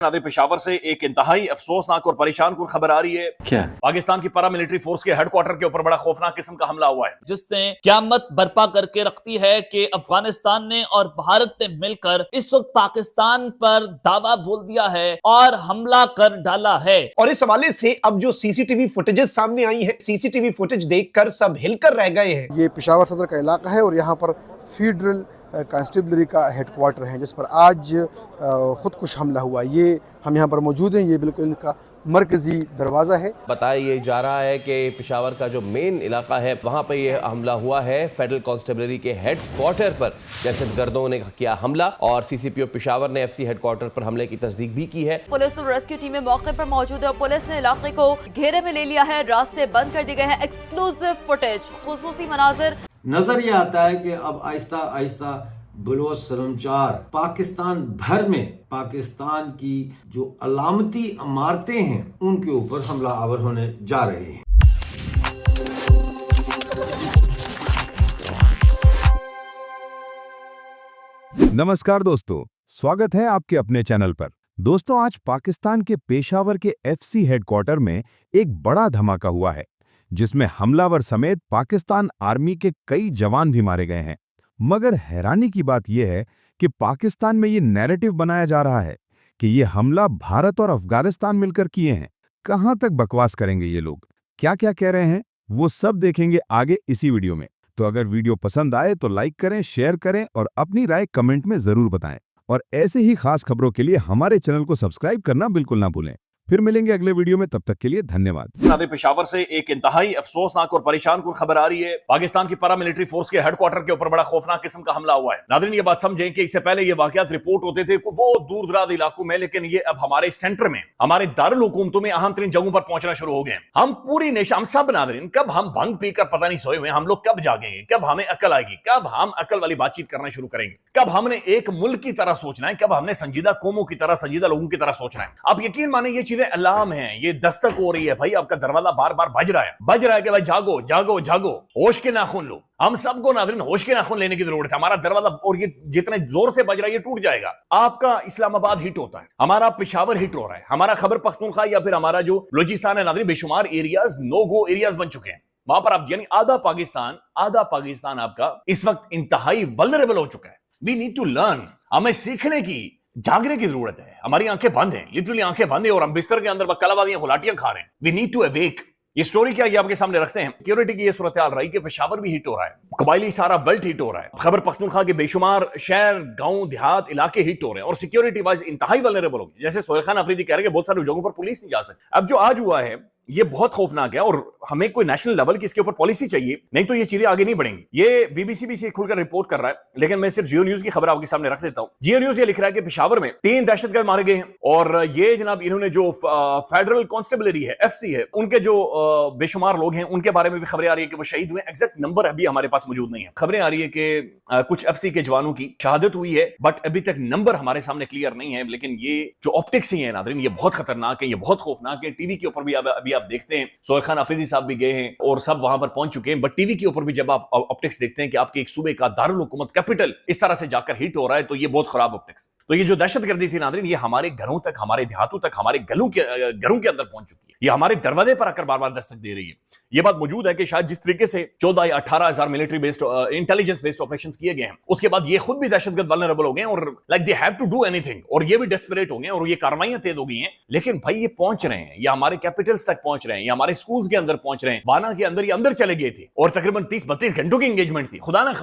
नादिर पेशावर से एक इंतहाई अफसोसनाक और परेशान कुन खबर आ रही है। क्या? पाकिस्तान की पैरामिलिट्री फोर्स के हेडक्वार्टर के ऊपर बड़ा खौफनाक किस्म का हमला हुआ है, जिसने क़यामत बर्पा करके रखती है कि अफगानिस्तान ने और भारत ने मिलकर इस वक्त पाकिस्तान पर दावा बोल दिया है और हमला कर डाला है। और इस हवाले से अब जो सीसीटीवी फुटेजेस सामने आई हैं, सीसीटीवी फुटेज देखकर सब हिलकर रह गए हैं। ये पेशावर सदर का इलाका है और यहाँ पर फेडरल कांस्टेबलरी का हेडक्वार्टर है जिस पर आज खुदकुश हमला हुआ। ये हम यहाँ पर मौजूद हैं, ये बिल्कुल इनका मरकजी दरवाज़ा है। बताया ये जा रहा है कि पेशावर का जो मेन इलाका है वहाँ पर ये हमला हुआ है फेडरल कांस्टेबलरी के हेडक्वार्टर पर। दहशतगर्दों ने किया हमला और सीसीपीओ पेशावर ने एफसी हेडक्वार्टर पर हमले की तस्दीक भी की है। पुलिस और रेस्क्यू टीमें मौके पर मौजूद है और पुलिस ने इलाके को घेरे में ले लिया है, रास्ते बंद कर दिए गए हैं। एक्सक्लूसिव फुटेज, खुसूसी मनाजिर। नजर ये आता है कि अब आहिस्ता आहिस्ता बलोच सरंचार पाकिस्तान भर में पाकिस्तान की जो अलामती इमारतें हैं उनके ऊपर हमला आवर होने जा रहे हैं। नमस्कार दोस्तों, स्वागत है आपके अपने चैनल पर। दोस्तों, आज पाकिस्तान के पेशावर के एफसी हेडक्वार्टर में एक बड़ा धमाका हुआ है जिसमें हमलावर समेत पाकिस्तान आर्मी के कई जवान भी मारे गए हैं। मगर हैरानी की बात यह है कि पाकिस्तान में ये नैरेटिव बनाया जा रहा है कि ये हमला भारत और अफगानिस्तान मिलकर किए हैं। कहां तक बकवास करेंगे ये लोग, क्या क्या कह रहे हैं, वो सब देखेंगे आगे इसी वीडियो में। तो अगर वीडियो पसंद आए तो लाइक करें, शेयर करें और अपनी राय कमेंट में जरूर बताएं। और ऐसे ही खास खबरों के लिए हमारे चैनल को सब्सक्राइब करना बिल्कुल ना भूलें। फिर मिलेंगे अगले वीडियो में, तब तक के लिए धन्यवाद। नादिर पेशावर से एक इंतहाई अफसोसनाक और परेशान कुन खबर आ रही है। पाकिस्तान की पैरामिलिट्री फोर्स के हेडक्वार्टर के ऊपर बड़ा खौफनाक किस्म का हमला हुआ है। नादिरीन, ये बात समझें कि इससे पहले ये वाकयात रिपोर्ट होते थे बहुत दूर दराज इलाकों में, लेकिन ये अब हमारे सेंटर में, हमारे दारुल हुकूमतों में अहम तरीन जगहों पर पहुंचना शुरू हो गए हैं। हम पूरी नेशन, हम सब नादिरीन, कब हम भंग पीकर पता नहीं सोए हुए, हम लोग कब जागेंगे, कब हमें अकल आएगी, कब हम अकल वाली बातचीत करना शुरू करेंगे, कब हमने एक मुल्क की तरह सोचना है, कब हमने संजीदा कौमों की तरह, संजीदा लोगों की तरह सोचना है। आप यकीन माने ये चीजें अलार्म है, ये दस्तक हो रही है भाई, आपका दरवाजा बार बार बज रहा है कि भाई जागो जागो जागो, होश के नाखून लो। हम सबको नाज़रीन होश के नाखून लेने की जरूरत है। हमारा दरवाजा, और ये जितने जोर से बज रहा है ये टूट जाएगा। आपका इस्लामाबाद हिट होता है, हमारा पेशावर हिट हो रहा है, हमारा खैबर पख्तूनख्वा या फिर हमारा जो बलूचिस्तान है नाज़रीन, बेशुमार एरियाज नो गो एरियाज बन चुके हैं। वहां पर आप यानी आधा पाकिस्तान आपका इस वक्त इंतहाई वल्नरेबल हो चुका है। वी नीड टू लर्न, हमें सीखने की, जागने की जरूरत है। हमारी आंखें बंद हैं, लिटरली आंखें बंद हैं और हम बिस्तर के अंदर बकलाबादियां गुलाटियां खा रहे हैं। We need to awake. ये स्टोरी क्या, ये आपके सामने रखते हैं। सिक्योरिटी की ये सूरत हाल रही कि पेशावर भी हिट हो रहा है, कबायली सारा बेल्ट हिट हो रहा है, खैबर पख्तूनख्वा के बेशुमार शहर, गांव, देहात, इलाके हिट हो रहे हैं और सिक्योरिटी वाइज इंतहाई वल्नरेबल हो गई। जैसे सोहेल खान अफरीदी कह रहे हैं बहुत सारे जगहों पर पुलिस नहीं जा सकती। अब जो आज हुआ है ये बहुत खौफनाक है और हमें कोई नेशनल लेवल की इसके ऊपर पॉलिसी चाहिए, नहीं तो ये चीजें आगे नहीं बढ़ेंगी। ये बीबीसी भी खुलकर रिपोर्ट कर रहा है, लेकिन मैं सिर्फ जियो न्यूज की खबर आपके सामने रख देता हूं। जियो न्यूज ये लिख रहा है कि पेशावर में 3 दहशतगर्द मारे गए हैं और ये जनाब इन्होंने जो फेडरल कांस्टेबलरी है, एफसी है, उनके जो बेशुमार लोग हैं उनके बारे में भी खबरें आ रही है कि वो शहीद हुए। एग्जैक्ट नंबर अभी हमारे पास मौजूद नहीं है। खबरें आ रही है कि कुछ एफसी के जवानों की शहादत हुई है, बट अभी तक नंबर हमारे सामने क्लियर नहीं है। लेकिन ये जो ऑप्टिक्स ही है नाज़रीन, ये बहुत खतरनाक है, ये बहुत खौफनाक है। टीवी के ऊपर भी अभी आप देखते हैं, सोहेल खान अफरीदी साहब भी गए हैं और सब वहां पर पहुंच चुके हैं, बट टीवी के ऊपर भी जब आप ऑप्टिक्स देखते हैं कि आपके एक सूबे का दारुल हुकूमत कैपिटल इस तरह से जाकर हिट हो रहा है, तो ये बहुत खराब ऑप्टिक्स। तो ये जो दहशतगर्दी थी नाज़रीन, ये हमारे घरों तक, हमारे देहातों तक, हमारे घरों के अंदर पहुंच चुकी है। ये हमारे दरवाजे पर आकर बार बार दस्तक दे रही है। ये बात मौजूद है कि शायद जिस तरीके से 14 या 18,000 military based intelligence based operations किए गए हैं, उसके बाद ये खुद भी दहशतगर्द वल्नरेबल हो गए और like they have to do anything, और ये भी डेस्परेट हो गए और ये कार्रवाइयां तेज हो गई हैं। लेकिन भाई ये पहुंच रहे हैं, ये हमारे कैपिटल्स तक पहुंच रहे हैं, ये हमारे स्कूल्स के अंदर पहुंच रहे हैं। वाना के अंदर ये अंदर चले गए थे और तकरीबन 30-32 घंटों की एंगेजमेंट थी। खुदा ना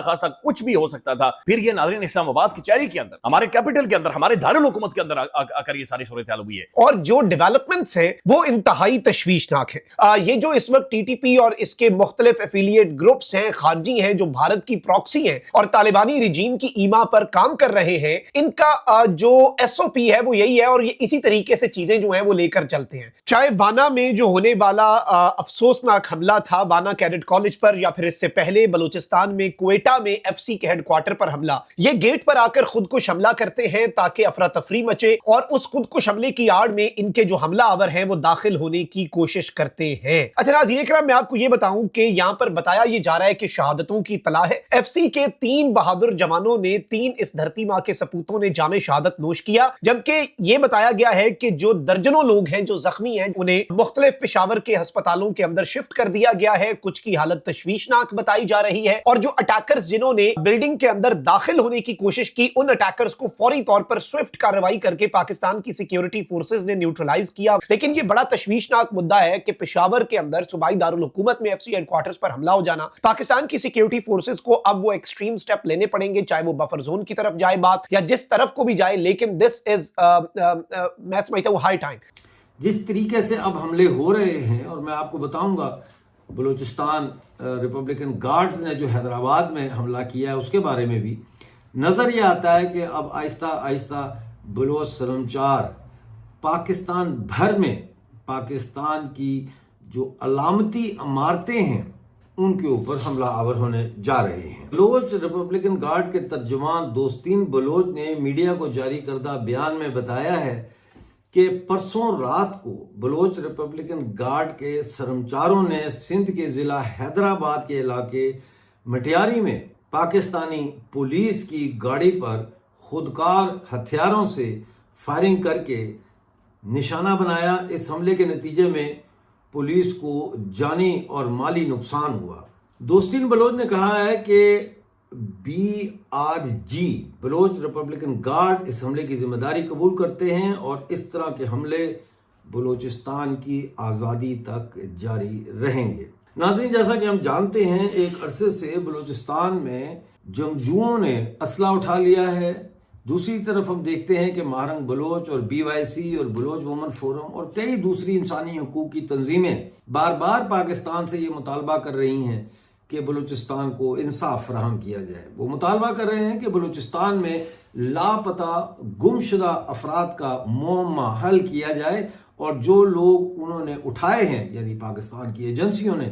खास्ता कुछ भी हो सकता था। फिर ये नाज़रीन इस्लामाबाद की चेहरे के अंदर, हमारे कैपिटल के अंदर, हमारे दारुल हुकूमत के अंदर आकर ये सारी सूरत हाल हुई है। और जो डेवलपमेंट्स हैं वो इंतहाई तशवीशनाक है। ये जो इस वक्त टीटीपी और इसके मुख्तलिफ एफिलिएट ग्रुप्स हैं, खारजी हैं, जो भारत की प्रॉक्सी हैं और तालिबानी रिजीम की ईमा पर काम कर रहे हैं, इनका जो एसओपी है वो यही है और ये इसी तरीके से चीजें जो हैं वो लेकर चलते हैं। चाहे वाना में जो होने वाला अफसोसनाक हमला था, वाना कैडेट कॉलेज पर, या फिर इससे पहले बलूचिस्तान में क्वेटा में एफसी के हेडक्वार्टर पर हमला, ये गेट पर आकर खुदकुश हमला करते हैं ताकि अफरा तफरी मचे और उस खुदकुश हमले की आड़ में इनके जो हमला आवर हैं वो दाखिल होने की कोशिश करते हैं। अच्छा नाज़रीन इकराम, मैं आपको ये बताऊं कि यहाँ पर बताया ये जा रहा है कि शहादतों की इत्तला है। एफसी के 3 बहादुर जवानों ने, 3 इस धरती माँ के सपूतों ने जामे शहादत नोश किया, जबकि ये बताया गया है कि जो दर्जनों लोग हैं जो जख्मी हैं उन्हें मुख्तलिफ पेशावर के अस्पतालों के अंदर शिफ्ट कर दिया गया है। कुछ की हालत तशवीशनाक बताई जा रही है और जो अटैकर्स जिन्होंने बिल्डिंग के अंदर दाखिल होने की कोशिश की, उन अटैकर्स को फौरी तौर पर स्विफ्ट कार्रवाई करके पाकिस्तान की सिक्योरिटी फोर्सेस ने न्यूट्रलाइज किया। लेकिन ये बड़ा तशवीशनाक मुद्दा है कि पेशावर के अंदर सूबाई दारुल हुकूमत में एफसी हेडक्वार्टर्स पर हमला हो जाना, पाकिस्तान की सिक्योरिटी फोर्सेस को अब वो एक्सट्रीम स्टेप लेने पड़ेंगे, चाहे वो बफर जोन की तरफ जाए बात या जिस तरफ को भी जाए, लेकिन दिस इज मैं समझता हूं हाई टाइम। जिस तरीके से अब हमले हो रहे हैं, और मैं आपको बताऊंगा बलूचिस्तान रिपब्लिकन गार्ड्स ने जो हैदराबाद में हमला किया है उसके बारे में भी नजर ये आता है कि अब आहिस्ता आहिस्ता बलोच सलमचार पाकिस्तान भर में पाकिस्तान की जो अलामती इमारतें हैं उनके ऊपर हमला आवर होने जा रहे हैं। बलोच रिपब्लिकन गार्ड के तर्जुमान दोस्तीन बलोच ने मीडिया को जारी करदा बयान में बताया है कि परसों रात को बलोच रिपब्लिकन गार्ड के सरमचारों ने सिंध के ज़िला हैदराबाद के इलाके मटियारी में पाकिस्तानी पुलिस की गाड़ी पर खुदकार हथियारों से फायरिंग करके निशाना बनाया। इस हमले के नतीजे में पुलिस को जानी और माली नुकसान हुआ। दोस्तीन बलोच ने कहा है कि BRG बलोच रिपब्लिकन गार्ड इस हमले की जिम्मेदारी कबूल करते हैं और इस तरह के हमले बलूचिस्तान की आज़ादी तक जारी रहेंगे। नाज़रीन, जैसा कि हम जानते हैं एक अरसे से बलूचिस्तान में जंगजुओं ने असला उठा लिया है। दूसरी तरफ हम देखते हैं कि महारंग बलोच और BYC और बलोच वुमन फोरम और कई दूसरी इंसानी हकूक़ की तंजीमें बार बार पाकिस्तान से ये मुतालबा कर रही हैं कि बलूचिस्तान को इंसाफ फराहम किया जाए। वो मुतालबा कर रहे हैं कि बलूचिस्तान में लापता गुमशुदा अफराद का मुअम्मा हल किया जाए और जो लोग उन्होंने उठाए हैं, यानी पाकिस्तान की एजेंसियों ने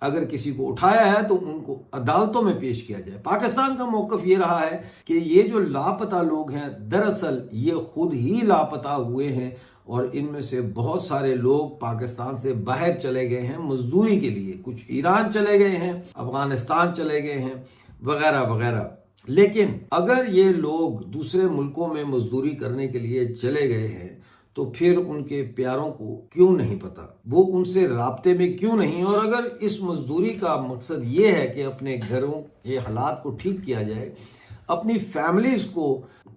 अगर किसी को उठाया है तो उनको अदालतों में पेश किया जाए। पाकिस्तान का मौक़िफ़ ये रहा है कि ये जो लापता लोग हैं दरअसल ये खुद ही लापता हुए हैं और इनमें से बहुत सारे लोग पाकिस्तान से बाहर चले गए हैं मजदूरी के लिए, कुछ ईरान चले गए हैं, अफगानिस्तान चले गए हैं, वगैरह वगैरह। लेकिन अगर ये लोग दूसरे मुल्कों में मजदूरी करने के लिए चले गए हैं तो फिर उनके प्यारों को क्यों नहीं पता, वो उनसे राब्ते में क्यों नहीं? और अगर इस मजदूरी का मकसद ये है कि अपने घरों के हालात को ठीक किया जाए, अपनी फैमिलीज को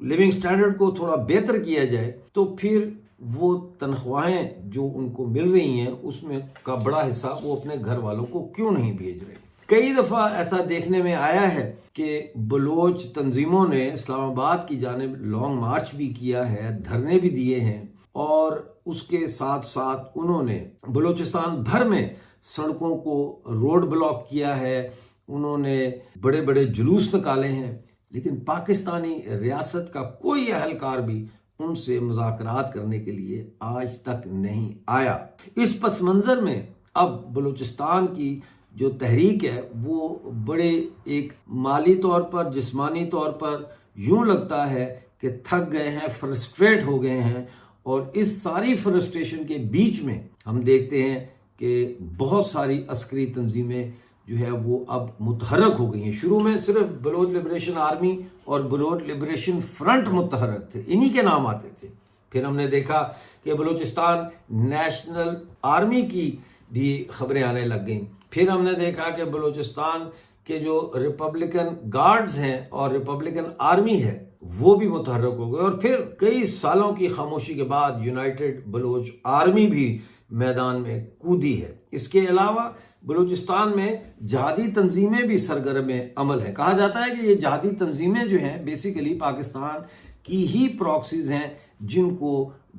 लिविंग स्टैंडर्ड को थोड़ा बेहतर किया जाए, तो फिर वो तनख्वाहें जो उनको मिल रही हैं उसमें का बड़ा हिस्सा वो अपने घर वालों को क्यों नहीं भेज रहे? कई दफ़ा ऐसा देखने में आया है कि बलोच तंजीमों ने इस्लामाबाद की जानिब लॉन्ग मार्च भी किया है, धरने भी दिए हैं और उसके साथ साथ उन्होंने बलूचिस्तान भर में सड़कों को रोड ब्लॉक किया है, उन्होंने बड़े बड़े जुलूस निकाले हैं। लेकिन पाकिस्तानी रियासत का कोई अहलकार भी उनसे मुज़ाकरात करने के लिए आज तक नहीं आया। इस पस मंज़र में अब बलूचिस्तान की जो तहरीक है वो बड़े एक माली तौर पर, जिस्मानी तौर पर यूं लगता है कि थक गए हैं, फ्रस्ट्रेट हो गए हैं। और इस सारी फ्रस्ट्रेशन के बीच में हम देखते हैं कि बहुत सारी अस्करी तंजीमें जो है वो अब मुतहरक हो गई हैं। शुरू में सिर्फ बलोच लिबरेशन आर्मी और बलोच लिबरेशन फ्रंट मुतहरक थे, इन्हीं के नाम आते थे। फिर हमने देखा कि बलूचिस्तान नेशनल आर्मी की भी खबरें आने लग गईं। फिर हमने देखा कि बलूचिस्तान के जो रिपब्लिकन गार्ड्स हैं और रिपब्लिकन आर्मी है वो भी मुतहरक हो गए। और फिर कई सालों की खामोशी के बाद यूनाइटेड बलोच आर्मी भी मैदान में कूदी है। इसके अलावा बलूचिस्तान में जहादी तंजीमें भी सरगर्म अमल है। कहा जाता है कि ये जहादी तंजीमें जो हैं बेसिकली पाकिस्तान की ही प्रॉक्सीज हैं जिनको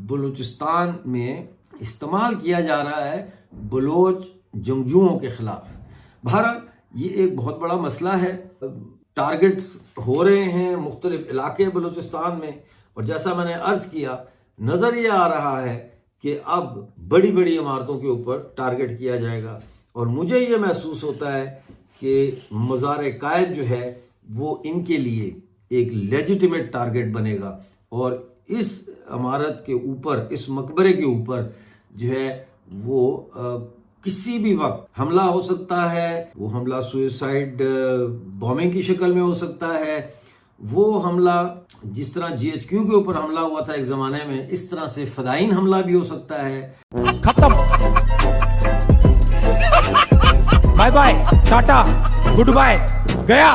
बलूचिस्तान में इस्तेमाल किया जा रहा है बलोच जंगजुओं के खिलाफ। बहरहाल ये एक बहुत बड़ा मसला है, टारगेट्स हो रहे हैं मुख्तलिफ इलाके बलूचिस्तान में। और जैसा मैंने अर्ज किया, नज़र ये आ रहा है कि अब बड़ी बड़ी इमारतों के ऊपर टारगेट किया जाएगा। और मुझे ये महसूस होता है कि मज़ार कायद जो है वो इनके लिए एक लेजिटिमेट टारगेट बनेगा और इस इमारत के ऊपर, इस मकबरे के ऊपर جو ہے وہ کسی بھی وقت حملہ ہو سکتا ہے. وہ حملہ سوئسائڈ بومنگ کی شکل میں ہو سکتا ہے. وہ حملہ جس طرح جی ایچ کیو کے اوپر حملہ ہوا تھا ایک زمانے میں, اس طرح سے فدائین حملہ بھی ہو سکتا ہے. ختم. Bye bye, ta ta, goodbye, گیا.